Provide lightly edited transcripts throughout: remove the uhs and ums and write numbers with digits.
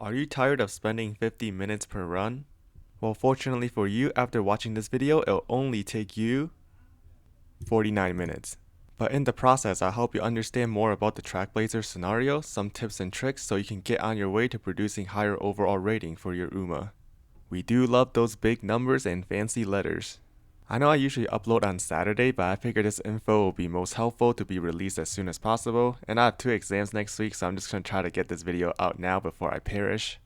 Are you tired of spending 50 minutes per run? Well, fortunately for you, after watching this video, it'll only take you 49 minutes. But in the process, I'll help you understand more about the Trackblazer scenario, some tips and tricks so you can get on your way to producing higher overall rating for your UMA. We do love those big numbers and fancy letters. I know I usually upload on Saturday, but I figured this info will be most helpful to be released as soon as possible, and I have 2 exams next week, so I'm just going to try to get this video out now before I perish.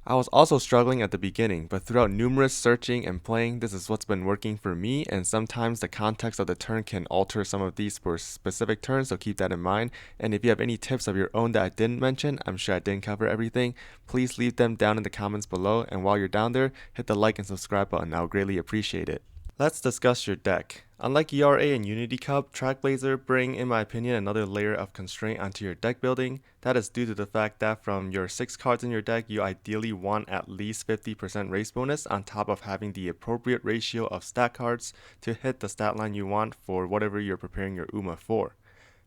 I was also struggling at the beginning, but throughout numerous searching and playing, this is what's been working for me, and sometimes the context of the turn can alter some of these for specific turns, so keep that in mind. And if you have any tips of your own that I didn't mention, I'm sure I didn't cover everything, please leave them down in the comments below, and while you're down there, hit the like and subscribe button, I would greatly appreciate it. Let's discuss your deck. Unlike ERA and Unity Cup, Trackblazer bring, in my opinion, another layer of constraint onto your deck building. That is due to the fact that from your 6 cards in your deck, you ideally want at least 50% race bonus on top of having the appropriate ratio of stat cards to hit the stat line you want for whatever you're preparing your UMA for.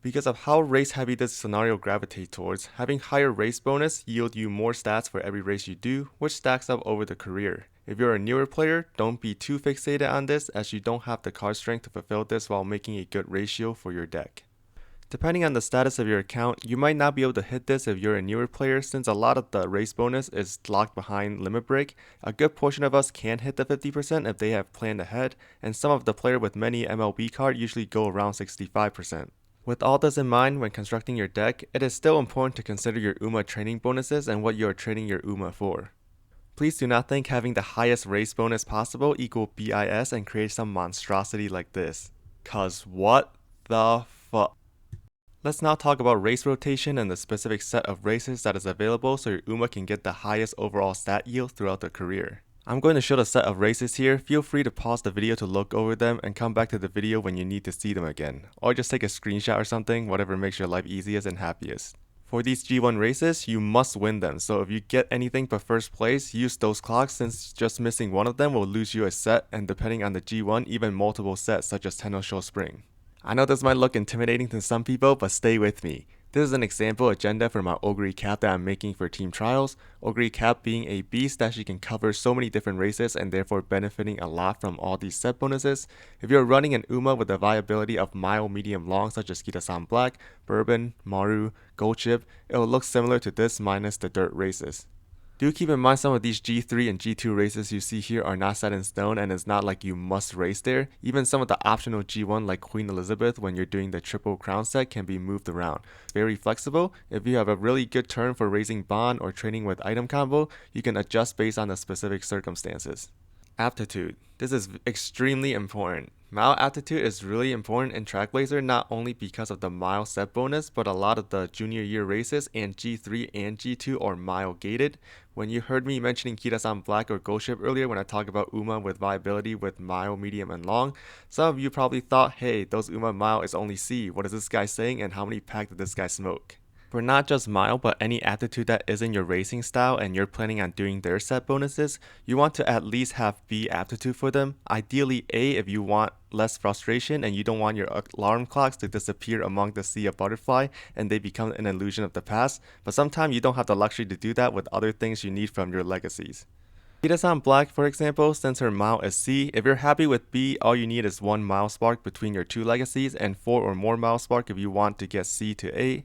Because of how race heavy this scenario gravitates towards, having higher race bonus yield you more stats for every race you do, which stacks up over the career. If you're a newer player, don't be too fixated on this as you don't have the card strength to fulfill this while making a good ratio for your deck. Depending on the status of your account, you might not be able to hit this if you're a newer player since a lot of the race bonus is locked behind limit break. A good portion of us can hit the 50% if they have planned ahead, and some of the player with many MLB cards usually go around 65%. With all this in mind, when constructing your deck, it is still important to consider your UMA training bonuses and what you are training your UMA for. Please do not think having the highest race bonus possible equal BIS and create some monstrosity like this. Cause what the fuck? Let's now talk about race rotation and the specific set of races that is available so your UMA can get the highest overall stat yield throughout the career. I'm going to show the set of races here. Feel free to pause the video to look over them and come back to the video when you need to see them again. Or just take a screenshot or something, whatever makes your life easiest and happiest. For these G1 races, you must win them, so if you get anything but first place, use those clocks since just missing one of them will lose you a set, and depending on the G1, even multiple sets such as Tenno Spring. I know this might look intimidating to some people, but stay with me. This is an example agenda for my Ogre Cap that I'm making for team trials. Ogre Cap being a beast that she can cover so many different races and therefore benefiting a lot from all these set bonuses. If you're running an UMA with the viability of mild, medium, long such as Kitasan Black, Bourbon, Maru, Gold Chip, it will look similar to this minus the dirt races. Do keep in mind some of these G3 and G2 races you see here are not set in stone and it's not like you must race there. Even some of the optional G1 like Queen Elizabeth when you're doing the triple crown set can be moved around. Very flexible. If you have a really good turn for raising bond or training with item combo, you can adjust based on the specific circumstances. Aptitude. This is extremely important. Mile aptitude is really important in Trackblazer not only because of the mile set bonus, but a lot of the junior year races and G3 and G2 are mile gated. When you heard me mentioning Kitasan Black or Ghost Ship earlier when I talked about UMA with viability with mile, medium, and long, some of you probably thought, hey, those UMA mile is only C, what is this guy saying and how many packs did this guy smoke? For not just mile, but any aptitude that isn't your racing style and you're planning on doing their set bonuses, you want to at least have B aptitude for them. Ideally A if you want less frustration and you don't want your alarm clocks to disappear among the sea of butterfly and they become an illusion of the past, but sometimes you don't have the luxury to do that with other things you need from your legacies. Kitasan Black, for example, since her mile is C, if you're happy with B, all you need is 1 mile spark between your 2 legacies and 4 or more mile spark if you want to get C to A.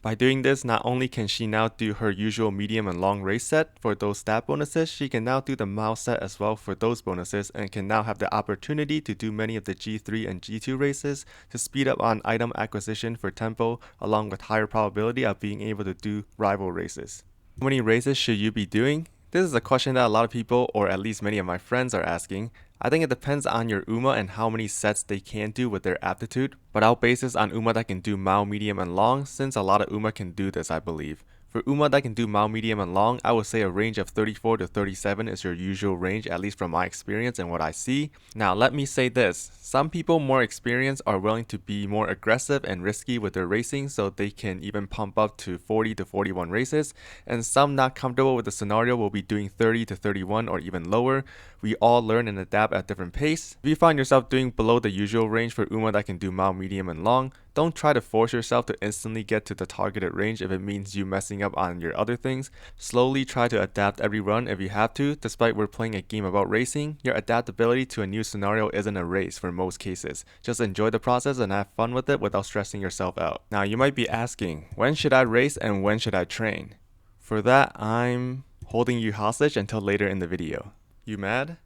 By doing this, not only can she now do her usual medium and long race set for those stat bonuses, she can now do the mile set as well for those bonuses and can now have the opportunity to do many of the G3 and G2 races to speed up on item acquisition for tempo along with higher probability of being able to do rival races. How many races should you be doing? This is a question that a lot of people, or at least many of my friends, are asking. I think it depends on your UMA and how many sets they can do with their aptitude, but I'll base this on UMA that can do mild, medium, and long since a lot of UMA can do this, I believe. For UMA that can do mild, medium, and long, I would say a range of 34 to 37 is your usual range, at least from my experience and what I see. Now let me say this, some people more experienced are willing to be more aggressive and risky with their racing so they can even pump up to 40 to 41 races, and some not comfortable with the scenario will be doing 30 to 31 or even lower. We all learn and adapt at different pace. If you find yourself doing below the usual range for UMA that can do mild, medium, and long, Don't try to force yourself to instantly get to the targeted range if it means you messing up on your other things. Slowly try to adapt every run if you have to. Despite we're playing a game about racing, your adaptability to a new scenario isn't a race for most cases. Just enjoy the process and have fun with it without stressing yourself out. Now you might be asking, when should I race and when should I train? For that, I'm holding you hostage until later in the video. You mad?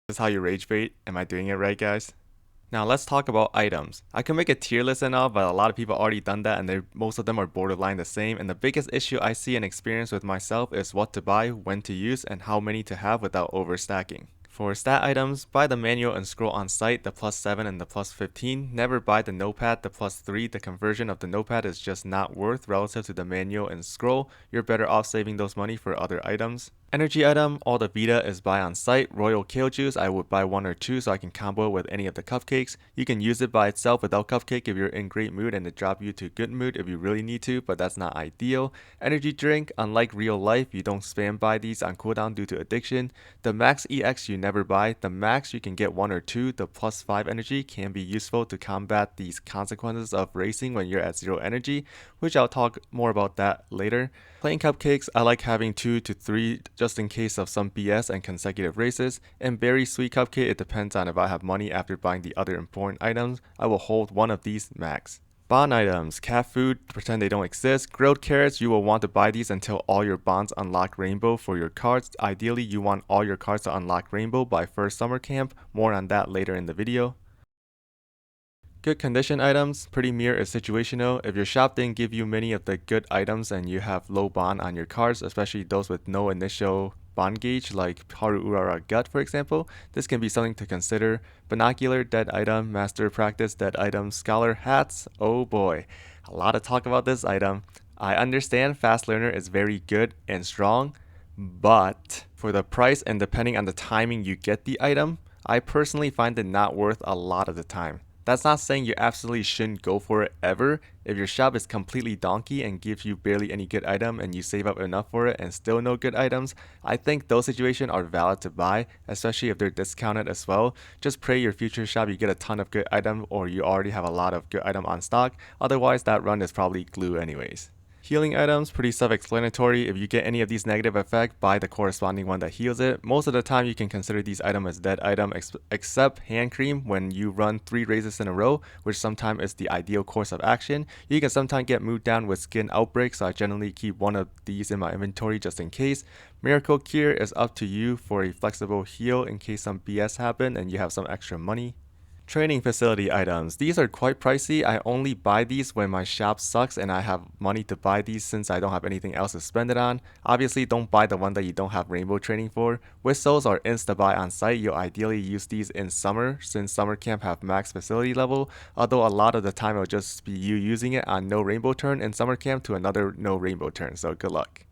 This is how you rage bait. Am I doing it right, guys? Now let's talk about items. I can make a tier list and all, but a lot of people already done that and most of them are borderline the same, and the biggest issue I see and experience with myself is what to buy, when to use, and how many to have without overstacking. For stat items, buy the manual and scroll on site, the +7 and the +15. Never buy the notepad, the +3. The conversion of the notepad is just not worth relative to the manual and scroll. You're better off saving those money for other items. Energy item, all the Vita is buy on site. Royal Kale Juice, I would buy 1 or 2 so I can combo it with any of the cupcakes. You can use it by itself without cupcake if you're in great mood and it drop you to good mood if you really need to, but that's not ideal. Energy drink, unlike real life, you don't spam buy these on cooldown due to addiction. The Max EX you never buy. The Max you can get 1 or 2. The +5 energy can be useful to combat these consequences of racing when you're at 0 energy, which I'll talk more about that later. Plain cupcakes, I like having 2 to 3 just in case of some BS and consecutive races. And berry sweet cupcake, it depends on if I have money after buying the other important items. I will hold one of these max. Bond items, cat food, pretend they don't exist. Grilled carrots, you will want to buy these until all your bonds unlock rainbow for your cards. Ideally, you want all your cards to unlock rainbow by first summer camp. More on that later in the video. Good condition items, pretty mirror is situational. If your shop didn't give you many of the good items and you have low bond on your cards, especially those with no initial bond gauge like Haru Urara Gut for example, this can be something to consider. Binocular, dead item. Master Practice, dead item. Scholar hats, oh boy, a lot of talk about this item. I understand Fast Learner is very good and strong, but for the price and depending on the timing you get the item, I personally find it not worth a lot of the time. That's not saying you absolutely shouldn't go for it ever. If your shop is completely donkey and gives you barely any good item and you save up enough for it and still no good items, I think those situations are valid to buy, especially if they're discounted as well. Just pray your future shop you get a ton of good item or you already have a lot of good item on stock, otherwise that run is probably glue anyways. Healing items, pretty self-explanatory. If you get any of these negative effects, buy the corresponding one that heals it. Most of the time you can consider these items as dead item except hand cream when you run 3 races in a row, which sometimes is the ideal course of action. You can sometimes get moved down with skin outbreaks, so I generally keep one of these in my inventory just in case. Miracle Cure is up to you for a flexible heal in case some BS happen and you have some extra money. Training facility items. These are quite pricey. I only buy these when my shop sucks and I have money to buy these since I don't have anything else to spend it on. Obviously, don't buy the one that you don't have rainbow training for. Whistles are insta buy on site. You'll ideally use these in summer since summer camp have max facility level, although a lot of the time it'll just be you using it on no rainbow turn in summer camp to another no rainbow turn, so good luck.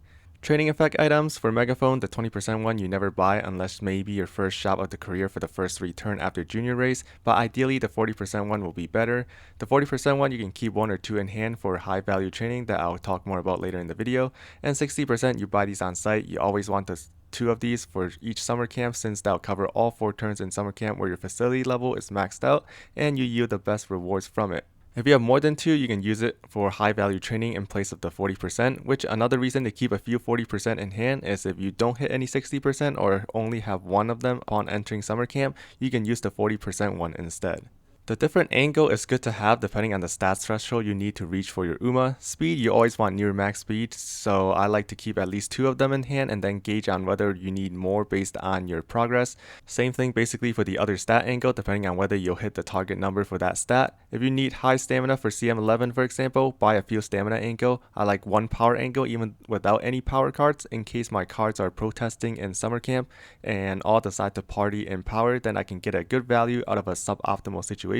Training effect items. For Megaphone, the 20% one you never buy unless maybe your first shop of the career for the first 3 turn after junior race, but ideally the 40% one will be better. The 40% one you can keep 1 or 2 in hand for high value training that I'll talk more about later in the video, and 60% you buy these on site. You always want the 2 of these for each summer camp since that'll cover all 4 turns in summer camp where your facility level is maxed out and you yield the best rewards from it. If you have more than 2, you can use it for high value training in place of the 40%, which another reason to keep a few 40% in hand is if you don't hit any 60% or only have one of them upon entering summer camp, you can use the 40% one instead. The different angle is good to have depending on the stats threshold you need to reach for your Uma. Speed, you always want near max speed, so I like to keep at least 2 of them in hand and then gauge on whether you need more based on your progress. Same thing basically for the other stat angle depending on whether you'll hit the target number for that stat. If you need high stamina for CM11 for example, buy a few stamina angle. I like 1 power angle even without any power cards in case my cards are protesting in summer camp and all decide to party in power, then I can get a good value out of a suboptimal situation.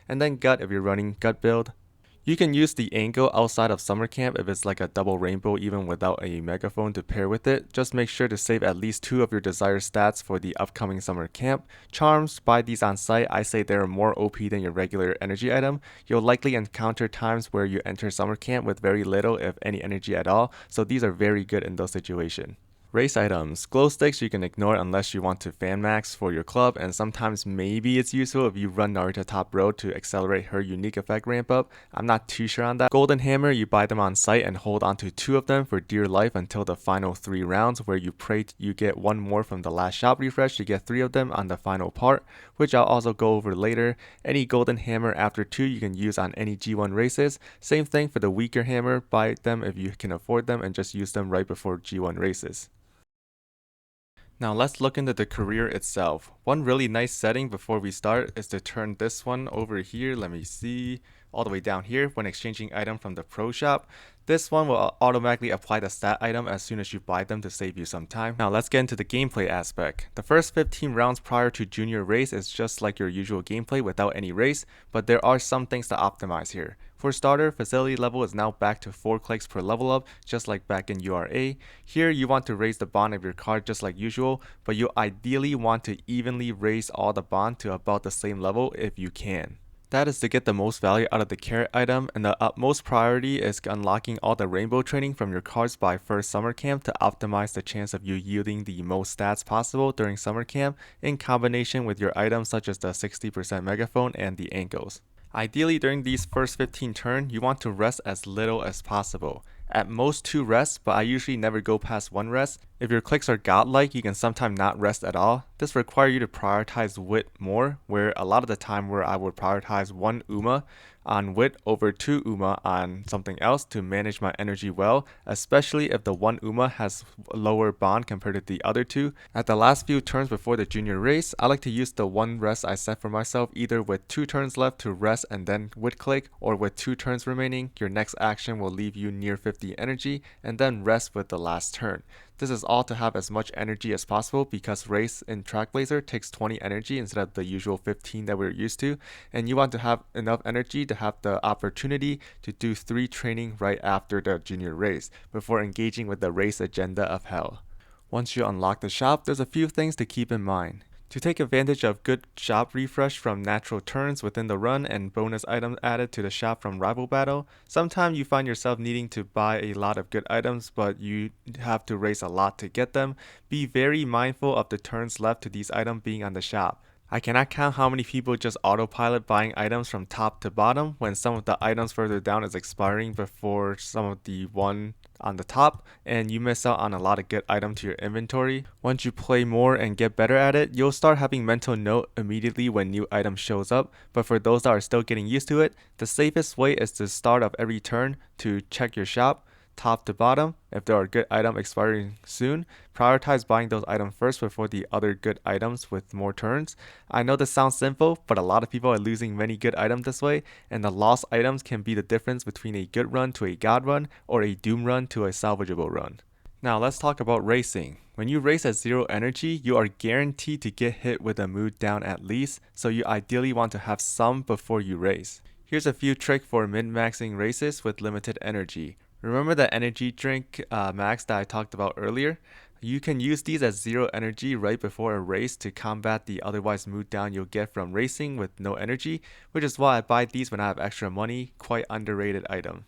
And then gut if you're running gut build. You can use the angle outside of summer camp if it's like a double rainbow even without a megaphone to pair with it. Just make sure to save at least 2 of your desired stats for the upcoming summer camp. Charms, buy these on site. I say they're more OP than your regular energy item. You'll likely encounter times where you enter summer camp with very little if any energy at all, so these are very good in those situations. Race items. Glow sticks you can ignore unless you want to fan max for your club, and sometimes maybe it's useful if you run Naruto top row to accelerate her unique effect ramp up. I'm not too sure on that. Golden hammer, you buy them on site and hold onto 2 of them for dear life until the final 3 rounds, where you pray you get 1 more from the last shop refresh to get 3 of them on the final part, which I'll also go over later. Any golden hammer after 2 you can use on any G1 races. Same thing for the weaker hammer, buy them if you can afford them and just use them right before G1 races. Now let's look into the career itself. One really nice setting before we start is to turn this one over here, let me see, all the way down here when exchanging item from the pro shop. This one will automatically apply the stat item as soon as you buy them to save you some time. Now let's get into the gameplay aspect. The first 15 rounds prior to junior race is just like your usual gameplay without any race, but there are some things to optimize here. For starter, facility level is now back to 4 clicks per level up, just like back in URA. Here you want to raise the bond of your card just like usual, but you ideally want to evenly raise all the bond to about the same level if you can. That is to get the most value out of the carrot item, and the utmost priority is unlocking all the rainbow training from your cards by first summer camp to optimize the chance of you yielding the most stats possible during summer camp in combination with your items such as the 60% megaphone and the ankles. Ideally during these first 15 turns, you want to rest as little as possible. At most 2 rests, but I usually never go past 1 rest. If your clicks are godlike, you can sometimes not rest at all. This requires you to prioritize wit more, where a lot of the time where I would prioritize 1 Uma on wit over 2 Uma on something else to manage my energy well, especially if the 1 Uma has a lower bond compared to the other 2. At the last few turns before the junior race, I like to use the 1 rest I set for myself either with 2 turns left to rest and then wit click, or with 2 turns remaining, your next action will leave you near 50 energy and then rest with the last turn. This is all to have as much energy as possible because race in Trackblazer takes 20 energy instead of the usual 15 that we're used to, and you want to have enough energy to have the opportunity to do 3 training right after the junior race before engaging with the race agenda of hell. Once you unlock the shop, there's a few things to keep in mind. To take advantage of good shop refresh from natural turns within the run and bonus items added to the shop from rival battle, sometimes you find yourself needing to buy a lot of good items but you have to race a lot to get them. Be very mindful of the turns left to these items being on the shop. I cannot count how many people just autopilot buying items from top to bottom when some of the items further down is expiring before some of the one on the top, and you miss out on a lot of good items to your inventory. Once you play more and get better at it, you'll start having mental note immediately when new item shows up, but for those that are still getting used to it, the safest way is to start of every turn to check your shop top to bottom. If there are good items expiring soon, prioritize buying those items first before the other good items with more turns. I know this sounds simple, but a lot of people are losing many good items this way, and the lost items can be the difference between a good run to a god run or a doom run to a salvageable run. Now let's talk about racing. When you race at 0 energy, you are guaranteed to get hit with a mood down at least, so you ideally want to have some before you race. Here's a few tricks for min-maxing races with limited energy. Remember the energy drink max that I talked about earlier? You can use these at 0 energy right before a race to combat the otherwise mood down you'll get from racing with no energy, which is why I buy these when I have extra money. Quite underrated item.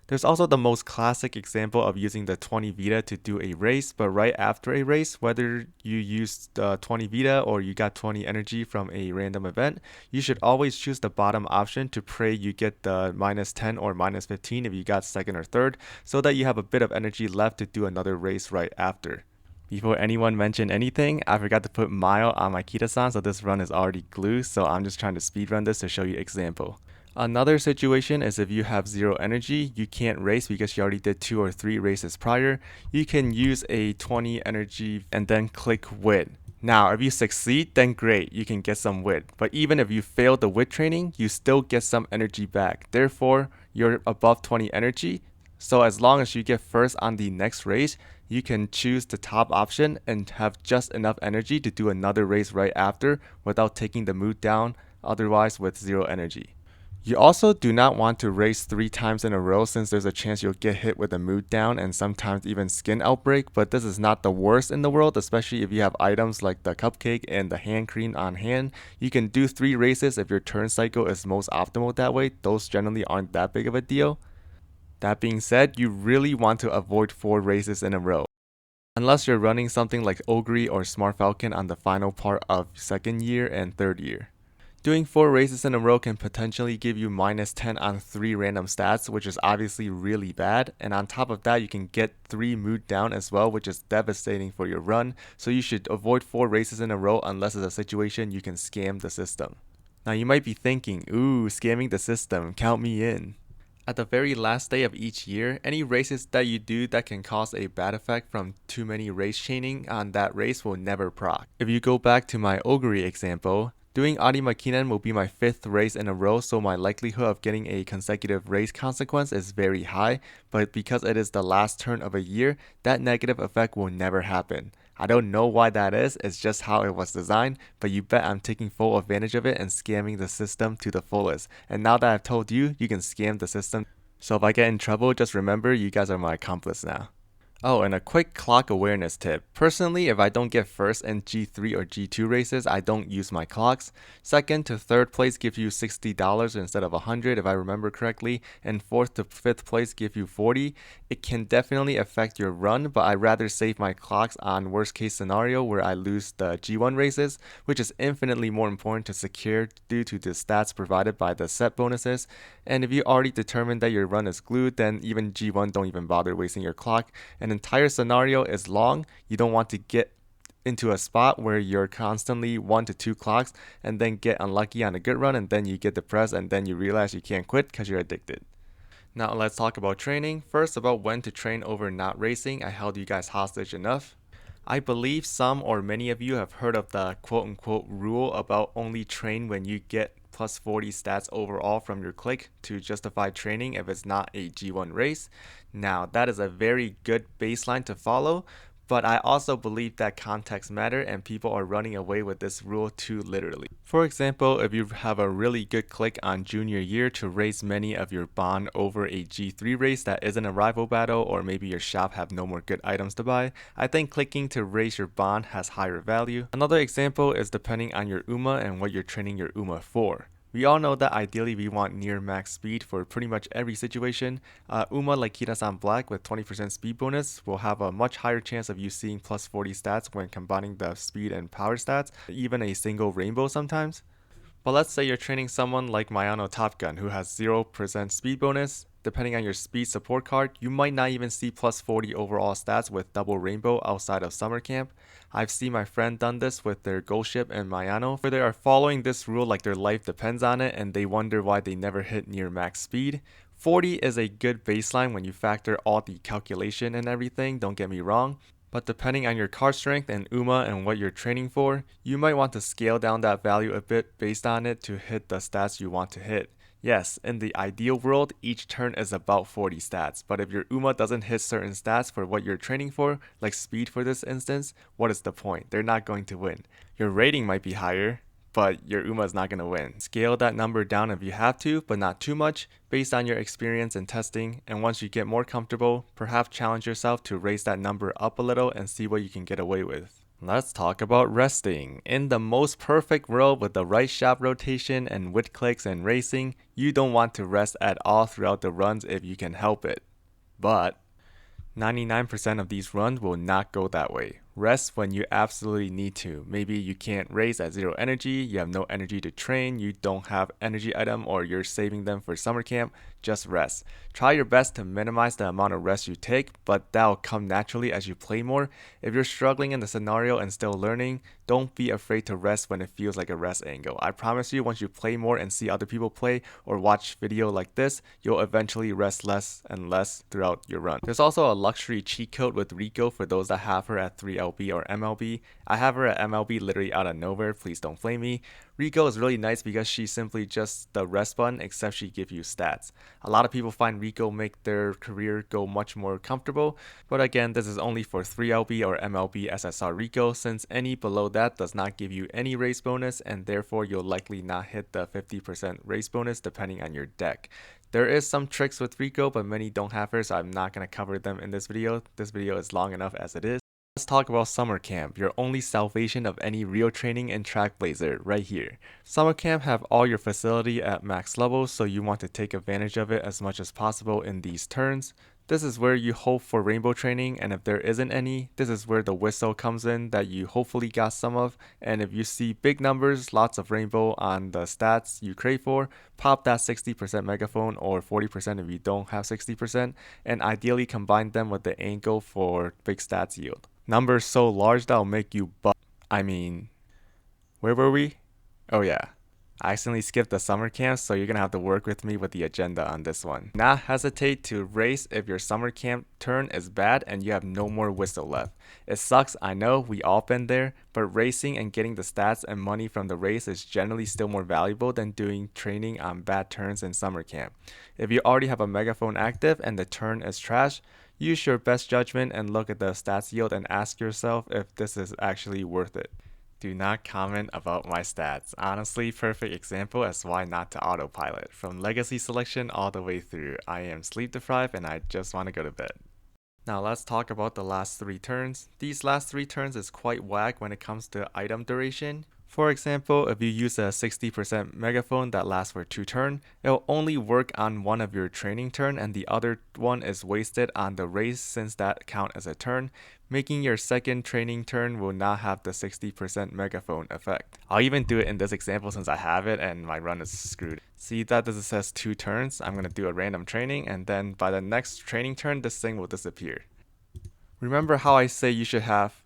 There's also the most classic example of using the 20 Vita to do a race, but right after a race, whether you used the 20 Vita or you got 20 energy from a random event, you should always choose the bottom option to pray you get the minus 10 or minus 15 if you got second or third, so that you have a bit of energy left to do another race right after. Before anyone mentioned anything, I forgot to put mile on my Kita-san, so this run is already glued, so I'm just trying to speedrun this to show you example. Another situation is if you have 0 energy, you can't race because you already did 2 or 3 races prior. You can use a 20 energy and then click wit. Now, if you succeed, then great, you can get some wit. But even if you fail the wit training, you still get some energy back. Therefore, you're above 20 energy. So as long as you get first on the next race, you can choose the top option and have just enough energy to do another race right after without taking the mood down, otherwise with 0 energy. You also do not want to race 3 times in a row since there's a chance you'll get hit with a mood down and sometimes even skin outbreak, but this is not the worst in the world, especially if you have items like the cupcake and the hand cream on hand. You can do 3 races if your turn cycle is most optimal that way. Those generally aren't that big of a deal. That being said, you really want to avoid 4 races in a row. unless you're running something like Ogre or Smart Falcon on the final part of second year and third year. Doing 4 races in a row can potentially give you minus 10 on 3 random stats, which is obviously really bad, and on top of that you can get 3 mood down as well, which is devastating for your run, so you should avoid 4 races in a row unless it's a situation you can scam the system. Now you might be thinking, ooh, scamming the system, count me in. At the very last day of each year, any races that you do that can cause a bad effect from too many race chaining on that race will never proc. If you go back to my Ogre example, doing Adi Makinen will be my 5th race in a row, so my likelihood of getting a consecutive race consequence is very high, but because it is the last turn of a year, that negative effect will never happen. I don't know why that is, it's just how it was designed, but you bet I'm taking full advantage of it and scamming the system to the fullest. And now that I've told you, you can scam the system. So if I get in trouble, just remember you guys are my accomplice now. Oh, and a quick clock awareness tip. Personally, if I don't get first in G3 or G2 races, I don't use my clocks. Second to third place give you $60 instead of $100 if I remember correctly, and fourth to fifth place give you $40. It can definitely affect your run, but I'd rather save my clocks on worst case scenario where I lose the G1 races, which is infinitely more important to secure due to the stats provided by the set bonuses. And if you already determined that your run is glued, then even G1 don't even bother wasting your clock. An entire scenario is long. You don't want to get into a spot where you're constantly 1 to 2 clocks and then get unlucky on a good run and then you get depressed and then you realize you can't quit because you're addicted. Now let's talk about training. First, about when to train over not racing. I held you guys hostage enough. I believe some or many of you have heard of the quote-unquote rule about only train when you get plus 40 stats overall from your click to justify training if it's not a G1 race. Now, that is a very good baseline to follow, but I also believe that context matter and people are running away with this rule too literally. For example, if you have a really good click on junior year to raise many of your bond over a G3 race that isn't a rival battle, or maybe your shop have no more good items to buy, I think clicking to raise your bond has higher value. Another example is depending on your UMA and what you're training your UMA for. We all know that ideally we want near max speed for pretty much every situation. Uma like Kira-san Black with 20% speed bonus will have a much higher chance of you seeing plus 40 stats when combining the speed and power stats, even a single rainbow sometimes. But let's say you're training someone like Mayano Top Gun who has 0% speed bonus. Depending on your speed support card, you might not even see plus 40 overall stats with double rainbow outside of summer camp. I've seen my friend done this with their Ghost Ship and Mayano, where they are following this rule like their life depends on it and they wonder why they never hit near max speed. 40 is a good baseline when you factor all the calculation and everything, don't get me wrong. But depending on your card strength and UMA and what you're training for, you might want to scale down that value a bit based on it to hit the stats you want to hit. Yes, in the ideal world, each turn is about 40 stats, but if your UMA doesn't hit certain stats for what you're training for, like speed for this instance, what is the point? They're not going to win. Your rating might be higher, but your UMA is not going to win. Scale that number down if you have to, but not too much, based on your experience in testing, and once you get more comfortable, perhaps challenge yourself to raise that number up a little and see what you can get away with. Let's talk about resting. In the most perfect world with the right shop rotation and with clicks and racing, you don't want to rest at all throughout the runs if you can help it. But 99% of these runs will not go that way. Rest when you absolutely need to. Maybe you can't race at 0 energy, you have no energy to train, you don't have energy item, or you're saving them for summer camp. Just rest. Try your best to minimize the amount of rest you take, but that'll come naturally as you play more. If you're struggling in the scenario and still learning, don't be afraid to rest when it feels like a rest angle. I promise you, once you play more and see other people play or watch video like this, you'll eventually rest less and less throughout your run. There's also a luxury cheat code with Rico for those that have her at 3LB or MLB. I have her at MLB literally out of nowhere, please don't flame me. Rico is really nice because she's simply just the rest button, except she gives you stats. A lot of people find Rico make their career go much more comfortable, but again, this is only for 3LB or MLB SSR Rico, since any below that does not give you any race bonus, and therefore you'll likely not hit the 50% race bonus depending on your deck. There is some tricks with Rico, but many don't have her, so I'm not going to cover them in this video. This video is long enough as it is. Let's talk about summer camp, your only salvation of any real training in Trackblazer, right here. Summer camp have all your facility at max levels, so you want to take advantage of it as much as possible in these turns. This is where you hope for rainbow training, and if there isn't any, this is where the whistle comes in that you hopefully got some of. And if you see big numbers, lots of rainbow on the stats you crave for, pop that 60% megaphone or 40% if you don't have 60%, and ideally combine them with the angle for big stats yield. Numbers so large that'll make you where were we? Oh yeah. I accidentally skipped the summer camp, so you're gonna have to work with me with the agenda on this one. Not hesitate to race if your summer camp turn is bad and you have no more whistle left. It sucks, I know, we all been there, but racing and getting the stats and money from the race is generally still more valuable than doing training on bad turns in summer camp. If you already have a megaphone active and the turn is trash, use your best judgment and look at the stats yield and ask yourself if this is actually worth it. Do not comment about my stats. Honestly, perfect example as why not to autopilot. From legacy selection all the way through, I am sleep deprived and I just want to go to bed. Now let's talk about the last 3 turns. These last 3 turns is quite whack when it comes to item duration. For example, if you use a 60% megaphone that lasts for 2 turns, it will only work on one of your training turn and the other one is wasted on the race since that count as a turn, making your second training turn will not have the 60% megaphone effect. I'll even do it in this example since I have it and my run is screwed. See that this says 2 turns, I'm going to do a random training and then by the next training turn this thing will disappear. Remember how I say you should have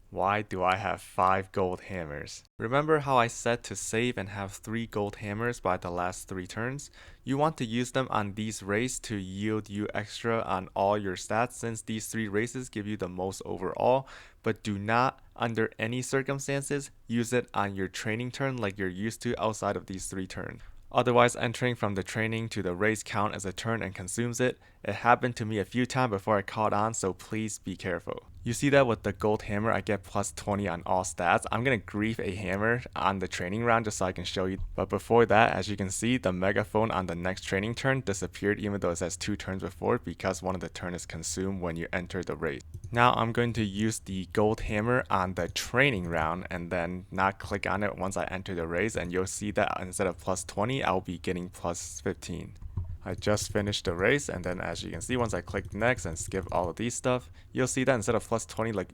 Why do I have 5 gold hammers? Remember how I said to save and have 3 gold hammers by the last 3 turns? You want to use them on these races to yield you extra on all your stats since these 3 races give you the most overall, but do not, under any circumstances, use it on your training turn like you're used to outside of these 3 turns. Otherwise, entering from the training to the race count as a turn and consumes it. It happened to me a few times before I caught on, so please be careful. You see that with the gold hammer, I get plus 20 on all stats. I'm gonna grief a hammer on the training round just so I can show you. But before that, as you can see, the megaphone on the next training turn disappeared even though it says 2 turns before because one of the turn is consumed when you enter the race. Now I'm going to use the gold hammer on the training round and then not click on it once I enter the race, and you'll see that instead of plus 20, I'll be getting plus 15. I just finished the race, and then as you can see, once I click next and skip all of these stuff, you'll see that instead of plus 20 like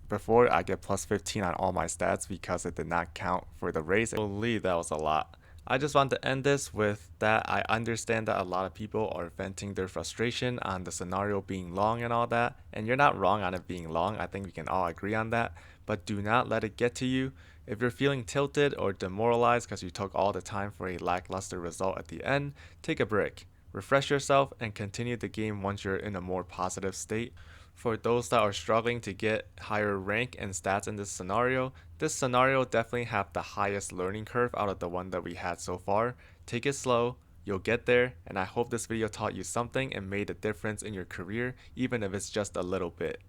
before, I get plus 15 on all my stats because it did not count for the race. I believe that was a lot. I just want to end this with that I understand that a lot of people are venting their frustration on the scenario being long and all that, and you're not wrong on it being long. I think we can all agree on that, but do not let it get to you. If you're feeling tilted or demoralized because you took all the time for a lackluster result at the end, take a break, refresh yourself, and continue the game once you're in a more positive state. For those that are struggling to get higher rank and stats in this scenario definitely have the highest learning curve out of the one that we had so far. Take it slow, you'll get there, and I hope this video taught you something and made a difference in your career, even if it's just a little bit.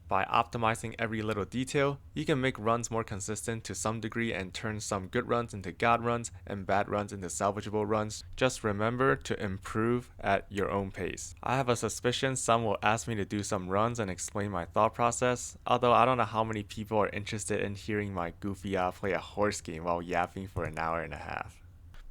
By optimizing every little detail, you can make runs more consistent to some degree and turn some good runs into god runs and bad runs into salvageable runs. Just remember to improve at your own pace. I have a suspicion some will ask me to do some runs and explain my thought process, although I don't know how many people are interested in hearing my goofy play a horse game while yapping for an hour and a half.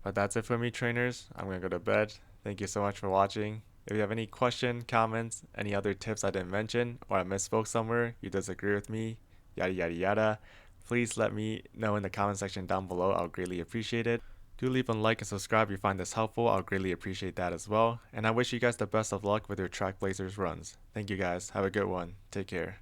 But that's it for me, trainers. I'm gonna go to bed. Thank you so much for watching. If you have any question, comments, any other tips I didn't mention, or I misspoke somewhere, you disagree with me, yada yada yada, please let me know in the comment section down below. I'll greatly appreciate it. Do leave a like and subscribe if you find this helpful. I'll greatly appreciate that as well. And I wish you guys the best of luck with your Trackblazers runs. Thank you guys. Have a good one. Take care.